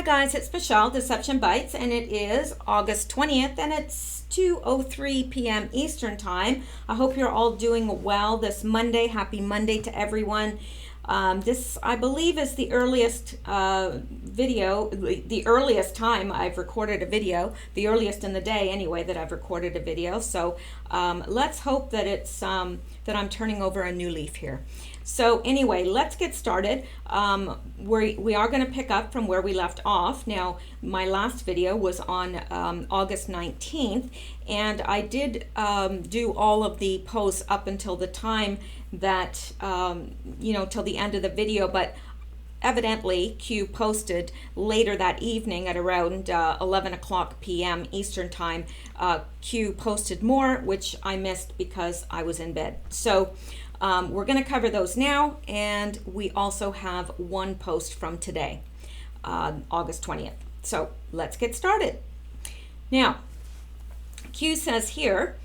Hi guys, it's Mishel, Deception Bytes, and it is August 20th and it's 2:03 p.m. Eastern Time. I hope you're all doing well this Monday. Happy Monday to everyone. This, I believe, is the earliest the earliest time I've recorded a video, the earliest in the day anyway that I've recorded a video. So let's hope that it's that I'm turning over a new leaf here. So anyway, let's get started. We are going to pick up from where we left off. Now, my last video was on August 19th, and I did do all of the posts up until the time that, till the end of the video, but evidently Q posted later that evening at around 11 o'clock p.m. Eastern Time. Q posted more, which I missed because I was in bed. So we're going to cover those now, and we also have one post from today, August 20th. So let's get started. Now, Q says here,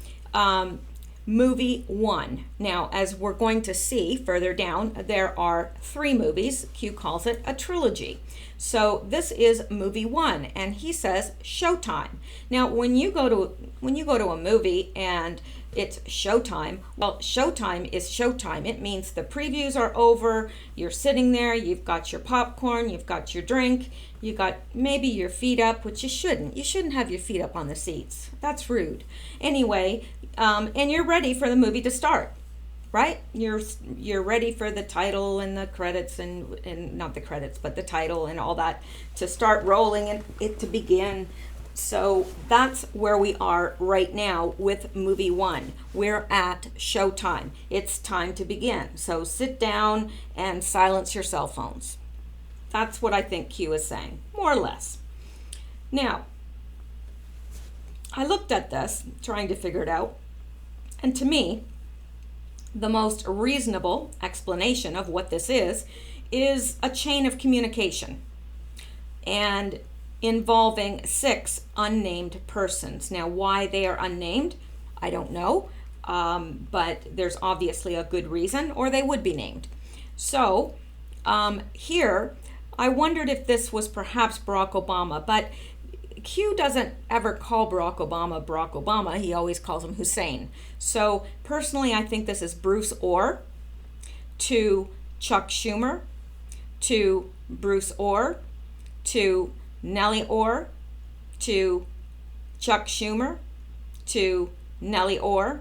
movie one. Now, as we're going to see further down, there are 3 movies. Q calls it a trilogy. So this is movie 1, and he says Showtime. Now, when you go to a movie and it's Showtime, well, Showtime is Showtime. It means the previews are over, you're sitting there, you've got your popcorn, you've got your drink, you got maybe your feet up, which you shouldn't. You shouldn't have your feet up on the seats. That's rude. Anyway, and you're ready for the movie to start, right? You're ready for the title and the credits and not the credits, but the title and all that to start rolling and it to begin. So that's where we are right now with movie 1. We're at Showtime. It's time to begin. So sit down and silence your cell phones. That's what I think Q is saying, more or less. Now, I looked at this, trying to figure it out, and to me, the most reasonable explanation of what this is a chain of communication and involving 6 unnamed persons. Now, why they are unnamed, I don't know, but there's obviously a good reason, or they would be named. So here, I wondered if this was perhaps Barack Obama, but Q doesn't ever call Barack Obama. He always calls him Hussein. So personally, I think this is Bruce Orr to Chuck Schumer to Bruce Orr to Nellie Orr to Chuck Schumer to Nellie Orr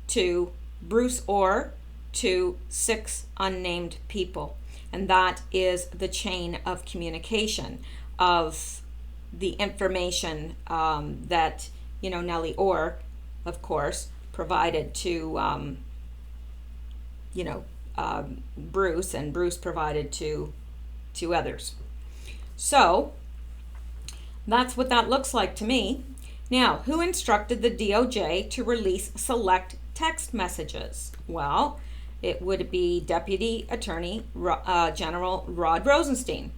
to Bruce Orr to 6 unnamed people. And that is the chain of communication of the information that, Nellie Orr, of course, provided to, Bruce, and Bruce provided to others. So that's what that looks like to me. Now, who instructed the DOJ to release select text messages? Well, it would be Deputy Attorney General Rod Rosenstein,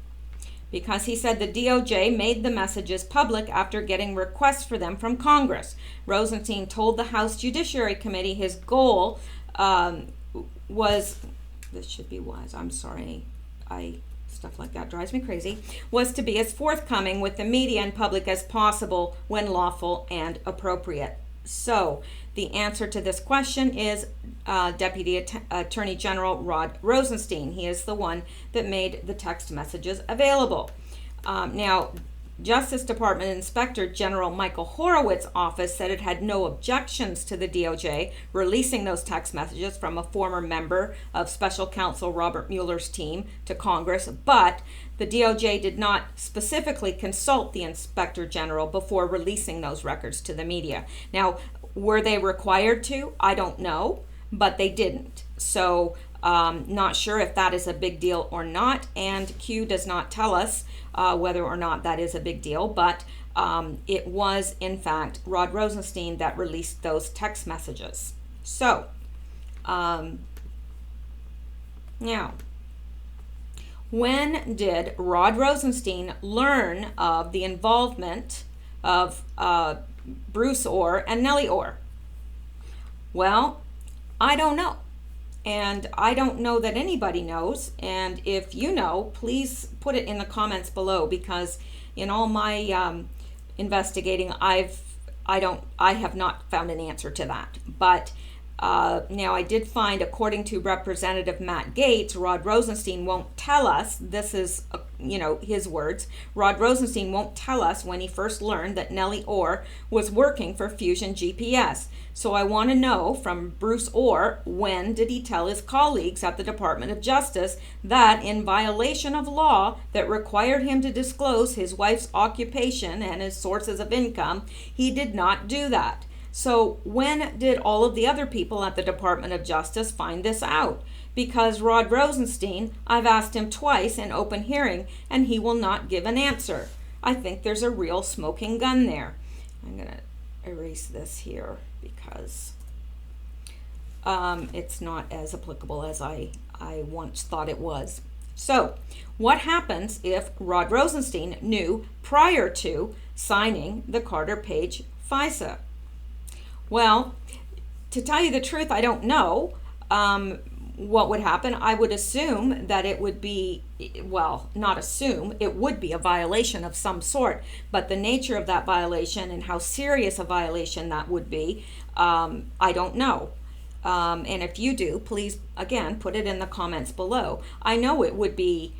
because he said the DOJ made the messages public after getting requests for them from Congress. Rosenstein told the House Judiciary Committee his goal was, this should be was, I'm sorry, stuff like that drives me crazy, was to be as forthcoming with the media and public as possible when lawful and appropriate. So the answer to this question is Deputy Attorney General Rod Rosenstein. He is the one that made the text messages available. Now, Justice Department Inspector General Michael Horowitz's office said it had no objections to the DOJ releasing those text messages from a former member of Special Counsel Robert Mueller's team to Congress, but the DOJ did not specifically consult the Inspector General before releasing those records to the media. Now, were they required to? I don't know, but they didn't. So, not sure if that is a big deal or not, and Q does not tell us whether or not that is a big deal, but it was, in fact, Rod Rosenstein that released those text messages. So, now, when did Rod Rosenstein learn of the involvement of Bruce Orr and Nellie Orr? Well, I don't know. And I don't know that anybody knows. And if you know, please put it in the comments below, because in all my investigating, I have not found an answer to that. But now I did find, according to Representative Matt Gaetz, Rod Rosenstein won't tell us, this is, his words, Rod Rosenstein won't tell us when he first learned that Nellie Orr was working for Fusion GPS. So I want to know from Bruce Orr, when did he tell his colleagues at the Department of Justice that, in violation of law that required him to disclose his wife's occupation and his sources of income, he did not do that? So when did all of the other people at the Department of Justice find this out? Because Rod Rosenstein, I've asked him twice in open hearing, and he will not give an answer. I think there's a real smoking gun there. I'm going to erase this here because it's not as applicable as I once thought it was. So what happens if Rod Rosenstein knew prior to signing the Carter Page FISA? Well, to tell you the truth, I don't know what would happen. I would assume that it would be, well, not assume, it would be a violation of some sort, but the nature of that violation and how serious a violation that would be, I don't know. And if you do, please, again, put it in the comments below. I know it would be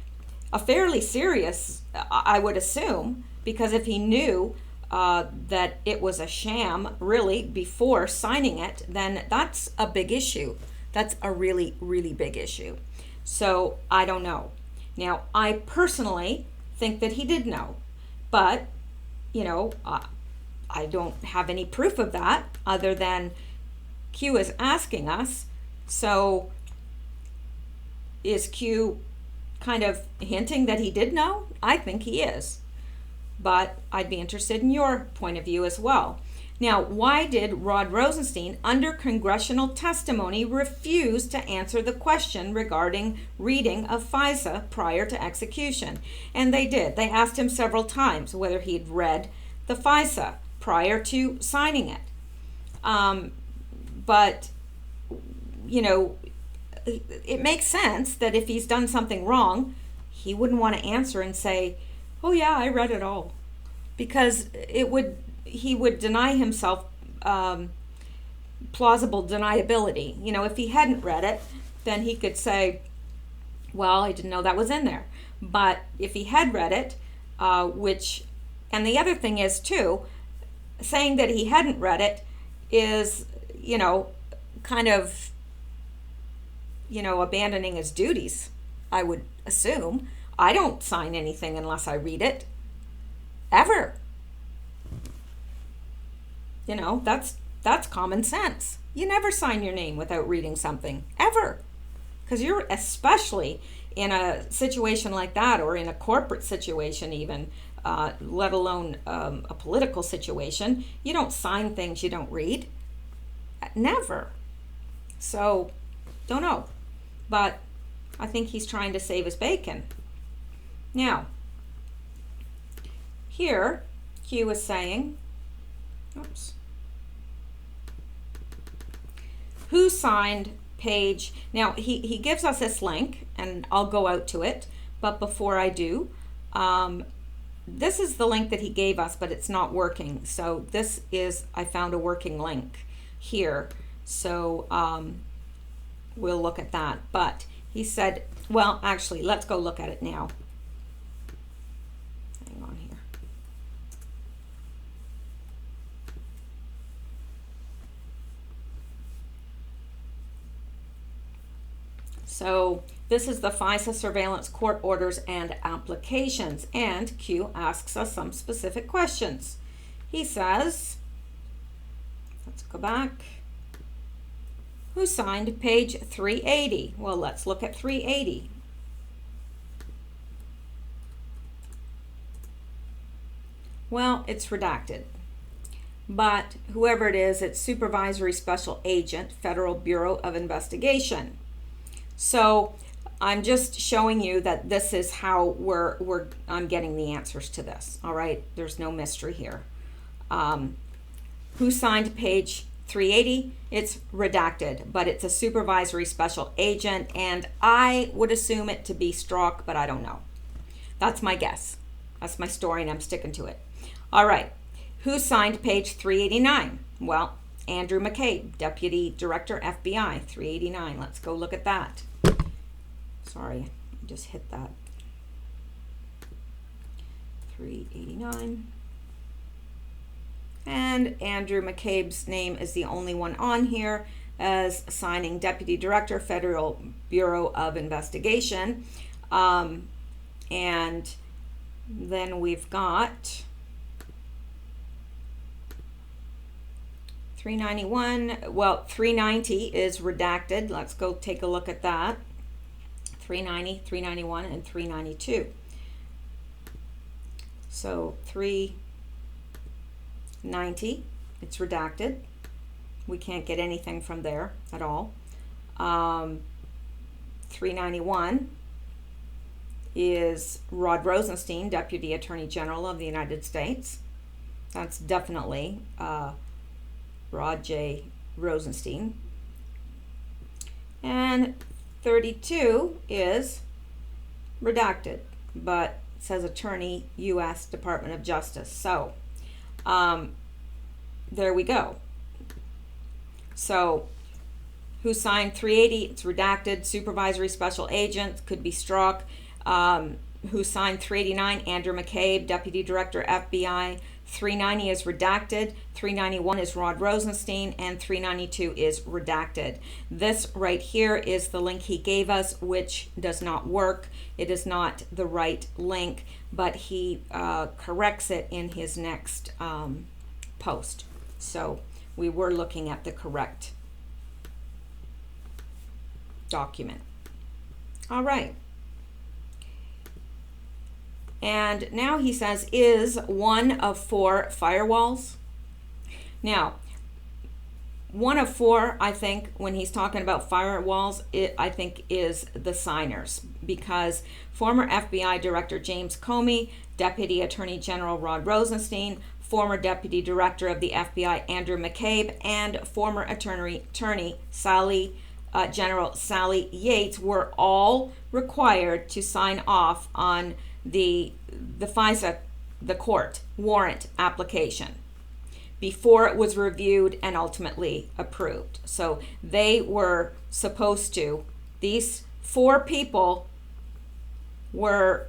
a fairly serious, I would assume, because if he knew that it was a sham, really, before signing it, then that's a big issue. That's a really, really big issue. So I don't know. Now, I personally think that he did know, but, I don't have any proof of that other than Q is asking us. So is Q kind of hinting that he did know? I think he is. But I'd be interested in your point of view as well. Now, why did Rod Rosenstein, under congressional testimony, refuse to answer the question regarding reading of FISA prior to execution? And they did. They asked him several times whether he'd read the FISA prior to signing it. But, it makes sense that if he's done something wrong, he wouldn't want to answer and say, oh yeah, I read it all, because he would deny himself plausible deniability. If he hadn't read it, then he could say, well, I didn't know that was in there. But if he had read it, and the other thing is too, saying that he hadn't read it is, kind of, abandoning his duties, I would assume. I don't sign anything unless I read it, ever. That's common sense. You never sign your name without reading something, ever. Because you're, especially in a situation like that, or in a corporate situation even, let alone a political situation, you don't sign things you don't read. Never. So, don't know. But I think he's trying to save his bacon. Now, here, Q is saying, oops, who signed page? Now, he gives us this link, and I'll go out to it, but before I do, this is the link that he gave us, but it's not working. So this is, I found a working link here. So we'll look at that. But he said, well, actually, let's go look at it now. Hang on here. So this is the FISA surveillance court orders and applications, and Q asks us some specific questions. He says, let's go back. Who signed page 380? Well, let's look at 380. Well, it's redacted. But whoever it is, it's Supervisory Special Agent, Federal Bureau of Investigation. So I'm just showing you that this is how I'm getting the answers to this. All right, there's no mystery here. Who signed page 380, it's redacted, but it's a supervisory special agent, and I would assume it to be Strzok, but I don't know. That's my guess. That's my story, and I'm sticking to it. All right. Who signed page 389? Well, Andrew McCabe, Deputy Director, FBI, 389. Let's go look at that. Sorry, I just hit that. 389. And Andrew McCabe's name is the only one on here as signing Deputy Director, Federal Bureau of Investigation. And then we've got 391. Well, 390 is redacted. Let's go take a look at that. 390, 391, and 392. So 390, it's redacted. We can't get anything from there at all. 391 is Rod Rosenstein, Deputy Attorney General of the United States. That's definitely Rod J. Rosenstein. And 32 is redacted, but it says Attorney, U.S. Department of Justice. So there we go. So who signed 380? It's redacted. Supervisory Special Agent, could be Strzok. Who signed 389? Andrew McCabe, Deputy Director, FBI. 390 is redacted. 391 is Rod Rosenstein, and 392 is redacted. This right here is the link he gave us, which does not work. It is not the right link, but he corrects it in his next post. So we were looking at the correct document. All right. And now he says, is one of 4 firewalls. Now, one of 4, I think, when he's talking about firewalls, I think is the signers, because former FBI Director James Comey, Deputy Attorney General Rod Rosenstein, former Deputy Director of the FBI Andrew McCabe, and former Attorney General Sally Yates were all required to sign off on the FISA, the court warrant application before it was reviewed and ultimately approved. So they were supposed to, these 4 people were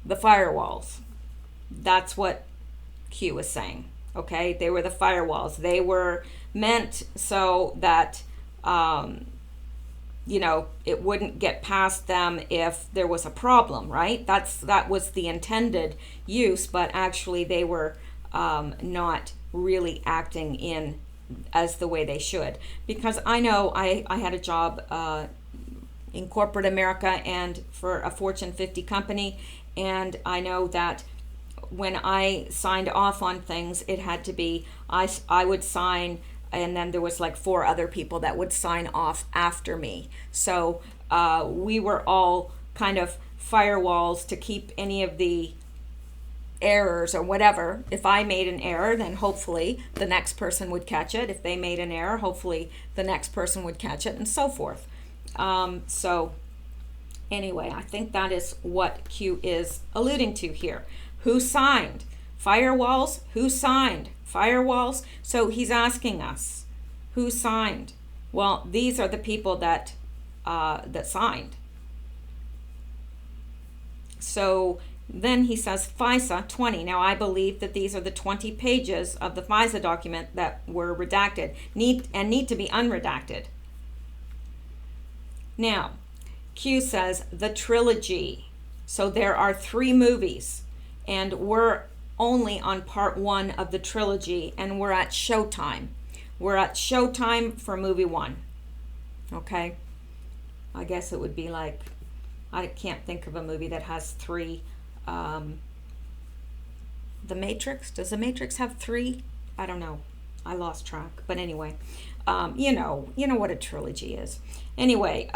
the firewalls. That's what Q is saying. Okay, they were the firewalls. They were meant so that it wouldn't get past them if there was a problem, right? That was the intended use, but actually they were not really acting in as the way they should. Because I know I had a job in corporate America and for a Fortune 50 company, and I know that when I signed off on things, it had to be, I would sign, and then there was like 4 other people that would sign off after me. So we were all kind of firewalls to keep any of the errors or whatever. If I made an error, then hopefully the next person would catch it. If they made an error, hopefully the next person would catch it, and so forth. So anyway, I think that is what Q is alluding to here. Who signed? Firewalls? Who signed? Firewalls? So he's asking us, who signed? Well, these are the people that signed. So then he says FISA 20. Now I believe that these are the 20 pages of the FISA document that were redacted, need to be unredacted. Now, Q says the trilogy. So there are 3 movies, and we're only on part 1 of the trilogy, and we're at Showtime. We're at Showtime for movie 1. Okay? I guess it would be like, I can't think of a movie that has 3. The Matrix? Does The Matrix have 3? I don't know. I lost track. But anyway, you know what a trilogy is. Anyway,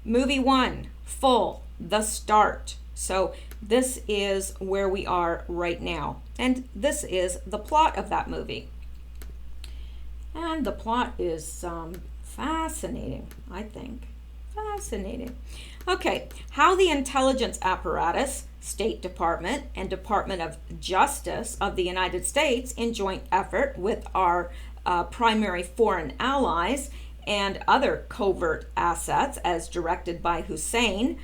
movie 1, full, the start. So this is where we are right now. And this is the plot of that movie. And the plot is fascinating, I think. Fascinating. Okay, how the intelligence apparatus, State Department, and Department of Justice of the United States, in joint effort with our primary foreign allies and other covert assets, as directed by Hussein,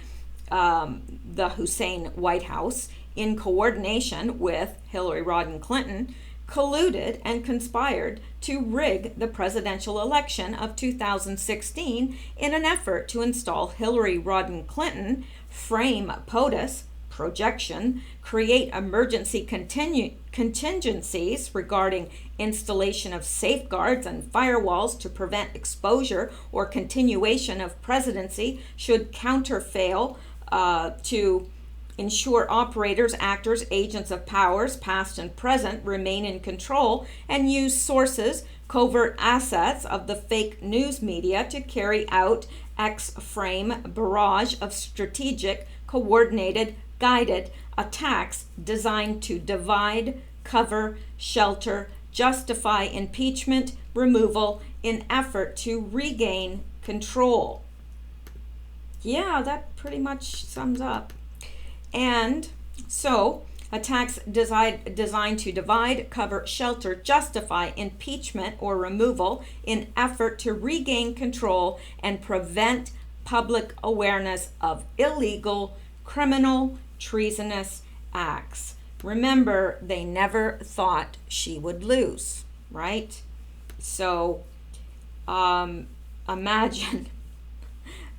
the Hussein White House, in coordination with Hillary Rodham Clinton, colluded and conspired to rig the presidential election of 2016 in an effort to install Hillary Rodham Clinton, frame POTUS, projection, create emergency contingencies regarding installation of safeguards and firewalls to prevent exposure or continuation of presidency should counter fail, to ensure operators, actors, agents of powers, past and present, remain in control, and use sources, covert assets of the fake news media to carry out X-frame barrage of strategic, coordinated, guided attacks designed to divide, cover, shelter, justify impeachment, removal in effort to regain control. Yeah, that pretty much sums up. And so, attacks designed to divide, cover, shelter, justify impeachment or removal in effort to regain control and prevent public awareness of illegal, criminal, treasonous acts. Remember, they never thought she would lose, right? So, imagine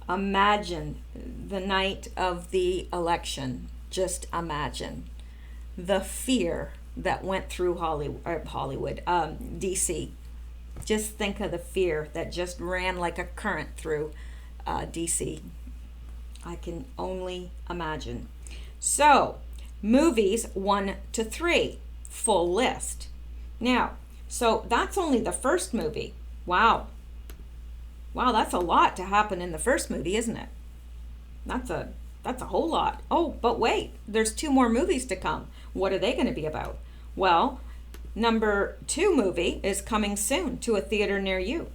the night of the election. Just imagine the fear that went through Hollywood, DC. Just think of the fear that just ran like a current through DC. I can only imagine. So, movies 1 to 3, full list. Now, so that's only the first movie. Wow, that's a lot to happen in the first movie, isn't it? That's a whole lot. Oh, but wait, there's 2 more movies to come. What are they going to be about? Well, number 2 movie is coming soon to a theater near you.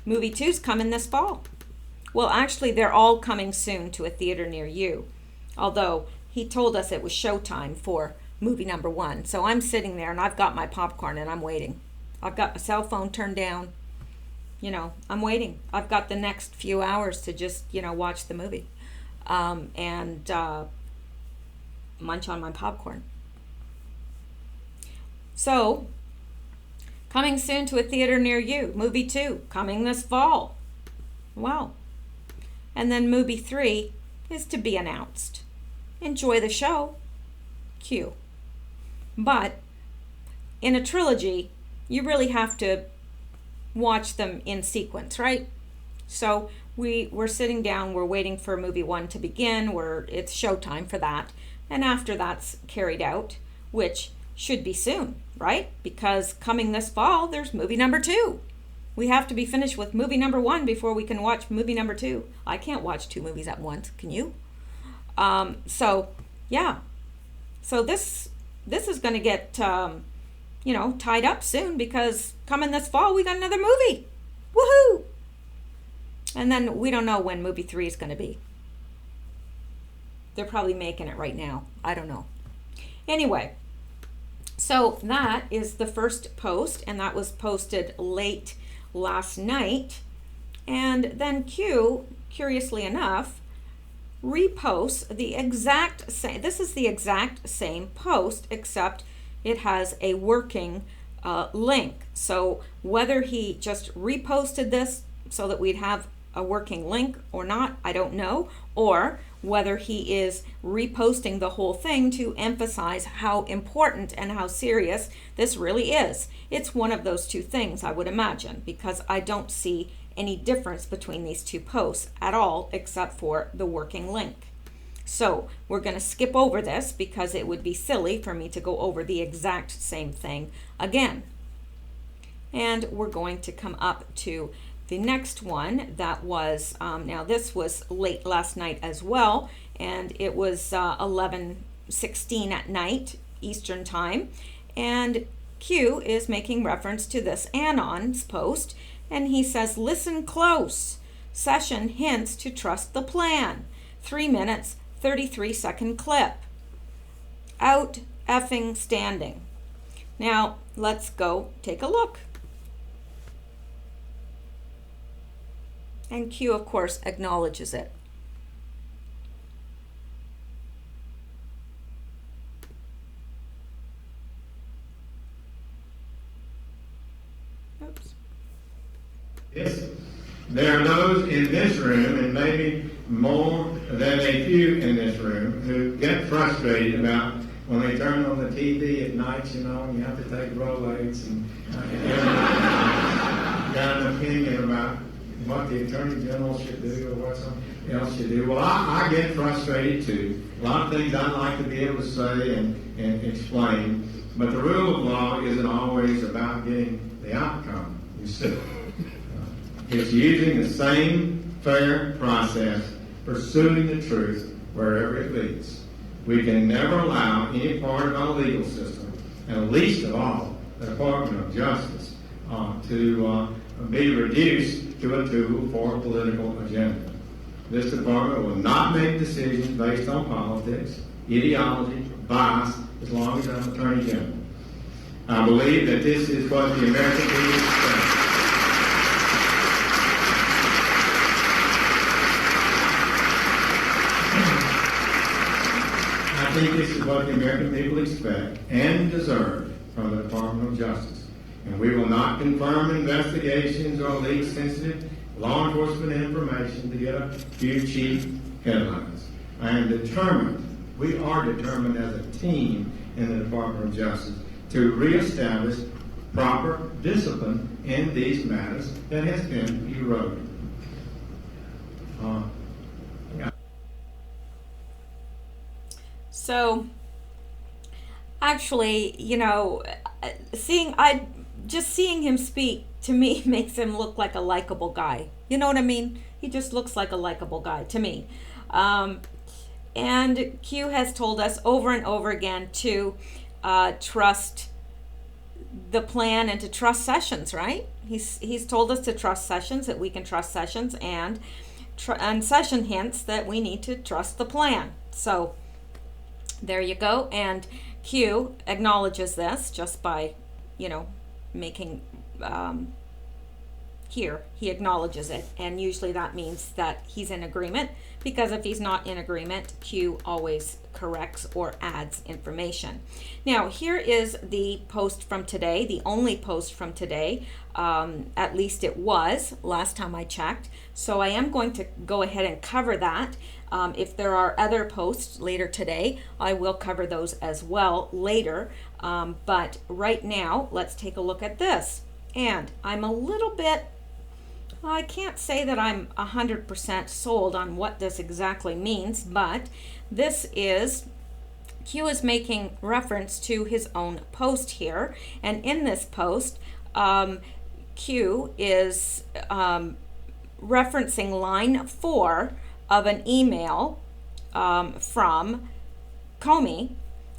Movie 2's coming this fall. Well, actually, they're all coming soon to a theater near you. Although he told us it was showtime for movie number 1. So I'm sitting there and I've got my popcorn and I'm waiting. I've got my cell phone turned down. I'm waiting. I've got the next few hours to just, watch the movie and munch on my popcorn. So, coming soon to a theater near you. Movie 2, coming this fall. Wow. And then movie 3 is to be announced. Enjoy the show. Q. But in a trilogy, you really have to watch them in sequence, right? So we're sitting down, we're waiting for movie 1 to begin, it's showtime for that, and after that's carried out, which should be soon, right? Because coming this fall, there's movie number 2. We have to be finished with movie number 1 before we can watch movie number 2. I can't watch 2 movies at once, can you? So yeah, so this is going to get tied up soon, because coming this fall, we got another movie. Woohoo! And then we don't know when movie 3 is going to be. They're probably making it right now. I don't know. Anyway, so that is the first post, and that was posted late last night. And then Q, curiously enough, reposts the exact same. This is the exact same post, except it has a working link. So whether he just reposted this so that we'd have a working link or not, I don't know. Or whether he is reposting the whole thing to emphasize how important and how serious this really is. It's one of those 2 things, I would imagine, because I don't see any difference between these 2 posts at all, except for the working link. So we're going to skip over this because it would be silly for me to go over the exact same thing again. And we're going to come up to the next one that was, now this was late last night as well, and it was 11:16 at night Eastern time. And Q is making reference to this Anon's post, and he says, listen close. Session hints to trust the plan. 3 minutes, 33-second clip. Out effing standing. Now, let's go take a look. And Q, of course, acknowledges it. Oops. Yes, there are those in this room, and maybe more than a few in this room, who get frustrated about when they turn on the TV at night, you know, and you have to take Rolaids and got an opinion about what the Attorney General should do or what something else should do. Well, I get frustrated too. A lot of things I'd like to be able to say and explain, but the rule of law isn't always about getting the outcome, you see. It's using the same fair process, pursuing the truth wherever it leads. We can never allow any part of our legal system, and least of all the Department of Justice, to be reduced to a tool for a political agenda. This department will not make decisions based on politics, ideology, bias, as long as I'm Attorney General. I believe that this is what the American people expect. I think this is what the American people expect and deserve from the Department of Justice. And we will not confirm investigations or leak sensitive law enforcement information to get a few cheap headlines. I am determined, we are determined as a team in the Department of Justice to reestablish proper discipline in these matters that has been eroded. So, actually, you know, seeing him speak to me makes him look like a likable guy. You know what I mean? He just looks like a likable guy to me. And Q has told us over and over again to trust the plan and to trust Sessions, right? He's told us to trust Sessions, that we can trust Sessions, and Session hints that we need to trust the plan. So there you go. And Q acknowledges this just by, you know, making here he acknowledges it, and usually that means that he's in agreement, because if he's not in agreement, Q always corrects or adds information. Now here is the post from today, the only post from today, at least it was last time I checked, so I am going to go ahead and cover that. If there are other posts later today, I will cover those as well later, but right now let's take a look at this. And I'm a little bit, I can't say that I'm 100% sold on what this exactly means, but this is, Q is making reference to his own post here, and in this post, Q is referencing line 4 of an email from Comey,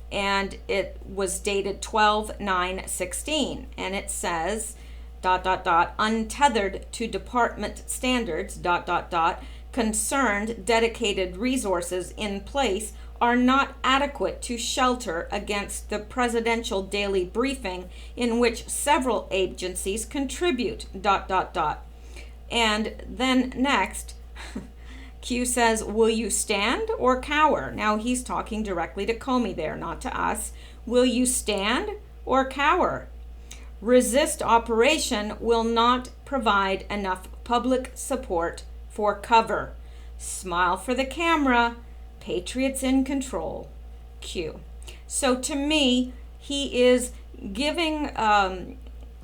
and it was dated 12/9/16, and it says ... untethered to department standards ... concerned dedicated resources in place are not adequate to shelter against the presidential daily briefing in which several agencies contribute ... And then next Q says, will you stand or cower? Now he's talking directly to Comey there, not to us. Will you stand or cower? Resist operation will not provide enough public support for cover. Smile for the camera. Patriots in control. Q. So to me, he is giving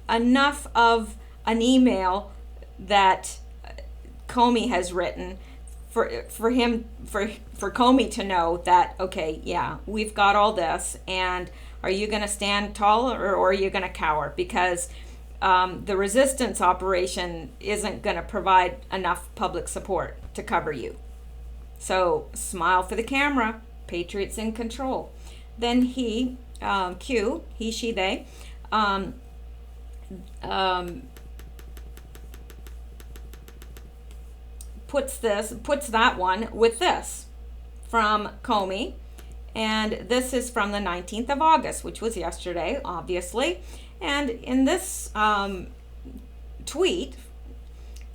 enough of an email that Comey has written for Comey to know that, okay, yeah, we've got all this, and are you going to stand tall or are you going to cower? Because the resistance operation isn't going to provide enough public support to cover you. So smile for the camera. Patriots in control. Then he, Q, he, she, they, puts that one with this from Comey, and this is from the 19th of August, which was yesterday, obviously. And in this tweet,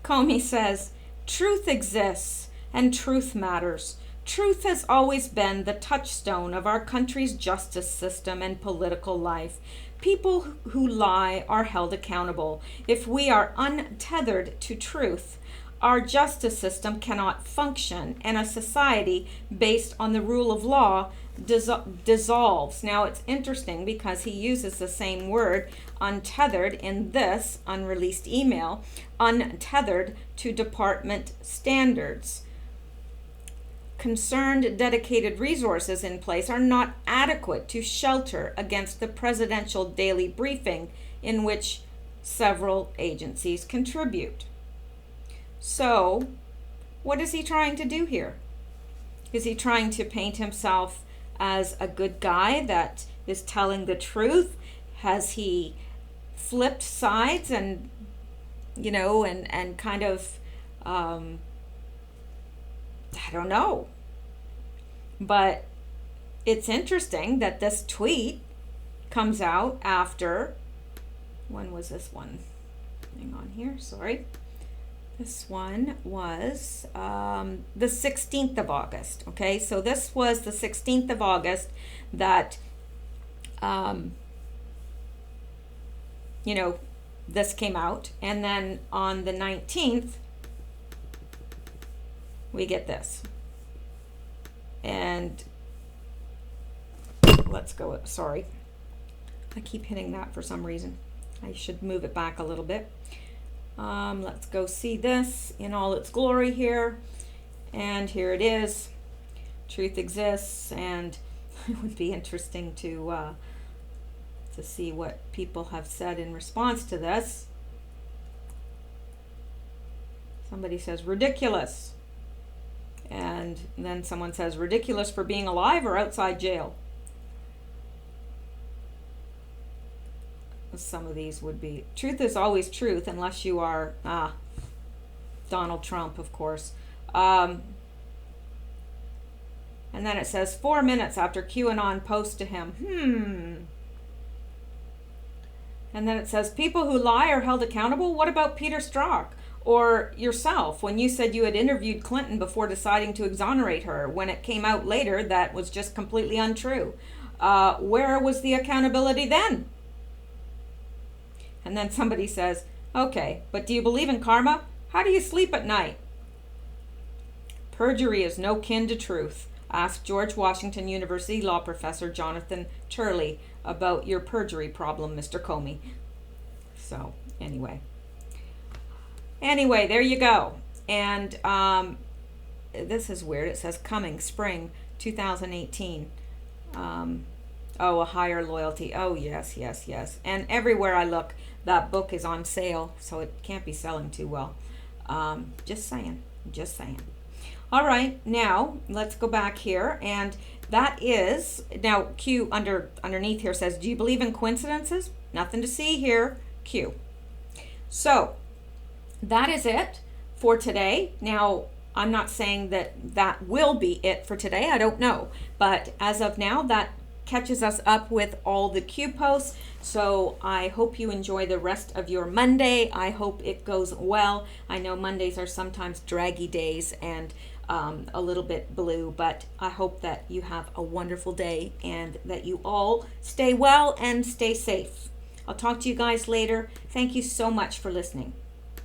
Comey says, "Truth exists and truth matters. Truth has always been the touchstone of our country's justice system and political life. People who lie are held accountable. If we are untethered to truth, our justice system cannot function, and a society based on the rule of law dissolves." Now, it's interesting because he uses the same word, untethered, in this unreleased email, untethered to department standards. Concerned, dedicated resources in place are not adequate to shelter against the presidential daily briefing in which several agencies contribute. So, what is he trying to do here? Is he trying to paint himself as a good guy that is telling the truth? Has he flipped sides and, and kind of, I don't know. But it's interesting that this tweet comes out after, when was this one? Hang on here, sorry. This one was the 16th of August. Okay, so this was the 16th of August that, this came out. And then on the 19th, we get this. And let's go, sorry. I keep hitting that for some reason. I should move it back a little bit. Let's go see this in all its glory here. And here it is. Truth exists, and it would be interesting to see what people have said in response to this. Somebody says ridiculous. And then someone says ridiculous for being alive or outside jail. Some of these would be, truth is always truth unless you are Donald Trump, of course. And then it says 4 minutes after QAnon post to him. And then it says people who lie are held accountable. What about Peter Strzok or yourself when you said you had interviewed Clinton before deciding to exonerate her, when it came out later that was just completely untrue? Where was the accountability then? And then somebody says, okay, but do you believe in karma? How do you sleep at night? Perjury is no kin to truth. Ask George Washington University law professor Jonathan Turley about your perjury problem, Mr. Comey. So, anyway, there you go. And this is weird. It says coming spring 2018. A higher loyalty. Oh, yes. And everywhere I look, that book is on sale, so it can't be selling too well. Just saying. All right, now let's go back here, and that is, now Q underneath here says, do you believe in coincidences? Nothing to see here, Q. So that is it for today. Now, I'm not saying that will be it for today. I don't know. But as of now, that catches us up with all the Q posts. So I hope you enjoy the rest of your Monday. I hope it goes well. I know Mondays are sometimes draggy days and a little bit blue, but I hope that you have a wonderful day and that you all stay well and stay safe. I'll talk to you guys later. Thank you so much for listening.